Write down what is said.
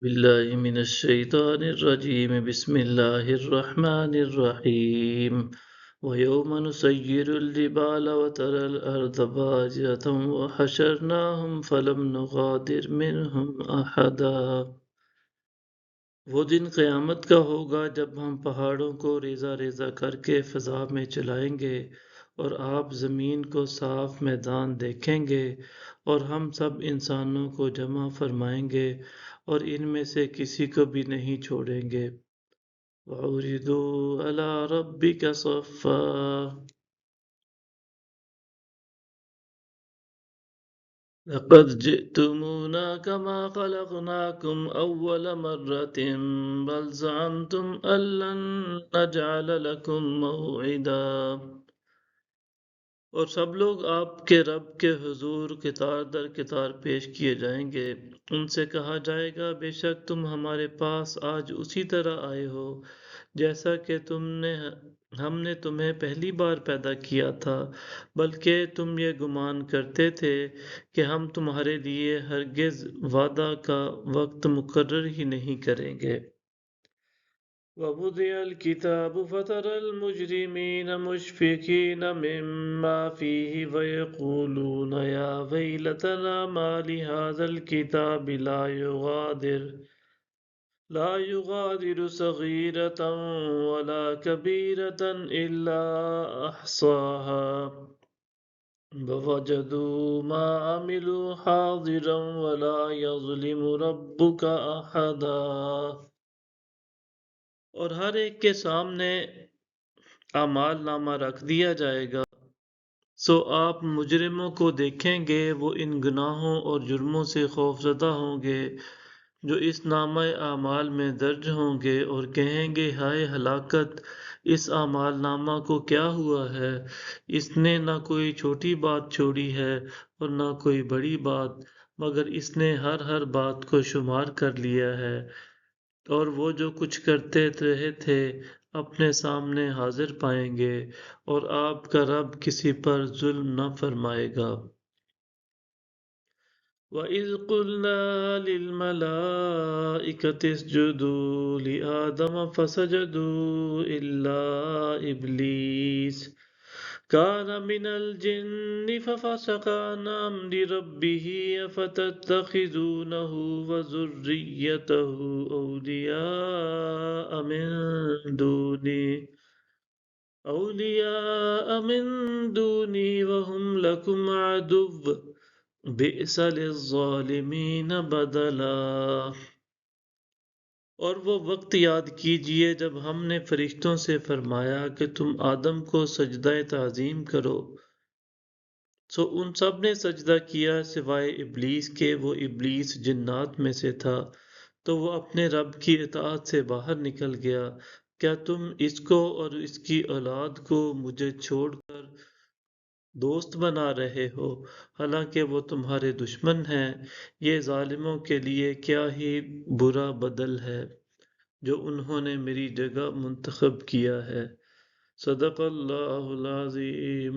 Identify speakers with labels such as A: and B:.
A: بالله من الشيطان الرجيم بسم الله الرحمن الرحيم ويوم نسير الجبال وترى الأرض بارزة وحشرناهم فلم نغادر منهم أحدا۔ وہ دن قیامت کا ہوگا جب ہم پہاڑوں کو ریزہ ریزہ کر کے فضا میں چلائیں گے اور آپ زمین کو صاف میدان دیکھیں گے اور ہم سب انسانوں کو جمع فرمائیں گے اور ان میں سے کسی کو بھی نہیں چھوڑیں گے۔ وَعُرِضُوا عَلَىٰ رَبِّكَ صَفًّا لقد جئتمونا كما خلقناكم أول مرة بل زعمتم أن لن نجعل لكم موعدا۔ اور سب لوگ آپ کے رب کے حضور قطار در قطار پیش کیے جائیں گے۔ ان سے کہا جائے گا بے شک تم ہمارے پاس آج اسی طرح آئے ہو جیسا کہ ہم نے تمہیں پہلی بار پیدا کیا تھا، بلکہ تم یہ گمان کرتے تھے کہ ہم تمہارے لیے ہرگز وعدہ کا وقت مقرر ہی نہیں کریں گے۔ وَوُضِعَ الْكِتَابُ فَتَرَى الْمُجْرِمِينَ مُشْفِقِينَ مِمَّا فِيهِ وَيَقُولُونَ يَا وَيْلَتَنَا مَا لِهَذَا الْكِتَابِ لا يغادر صغيرة ولا كبيرة إلا أحصاها ووجدوا ما عملوا حاضرا ولا يظلم ربك أحدا۔ اور ہر ایک کے سامنے اعمال نامہ رکھ دیا جائے گا، سو آپ مجرموں کو دیکھیں گے وہ ان گناہوں اور جرموں سے خوفزدہ ہوں گے جو اس نامہ اعمال میں درج ہوں گے، اور کہیں گے ہائے ہلاکت، اس اعمال نامہ کو کیا ہوا ہے، اس نے نہ کوئی چھوٹی بات چھوڑی ہے اور نہ کوئی بڑی بات، مگر اس نے ہر بات کو شمار کر لیا ہے، اور وہ جو کچھ کرتے رہے تھے اپنے سامنے حاضر پائیں گے، اور آپ کا رب کسی پر ظلم نہ فرمائے گا۔ وَإِذْ قُلْنَا لِلْمَلَائِكَةِ اسْجُدُوا لِآدَمَ فَسَجَدُوا إِلَّا إِبْلِيسَ كَانَ مِنَ الْجِنِّ فَفَسَقَ عَنْ أَمْرِ رَبِّهِ أَفَتَتَّخِذُونَهُ وَذُرِّيَّتَهُ أَوْلِيَاءَ مِن دُونِي وَهُمْ لَكُمْ عَدُوٌّ بِئْسَ لِلظَّالِمِينَ بَدَلًا۔ اور وہ وقت یاد کیجئے جب ہم نے فرشتوں سے فرمایا کہ تم آدم کو سجدہ تعظیم کرو، سو ان سب نے سجدہ کیا سوائے ابلیس کے، وہ ابلیس جنات میں سے تھا، تو وہ اپنے رب کی اطاعت سے باہر نکل گیا۔ کیا تم اس کو اور اس کی اولاد کو مجھے چھوڑ کر دوست بنا رہے ہو، حالانکہ وہ تمہارے دشمن ہیں؟ یہ ظالموں کے لیے کیا ہی برا بدل ہے جو انہوں نے میری جگہ منتخب کیا ہے۔ صدق اللہ العظیم۔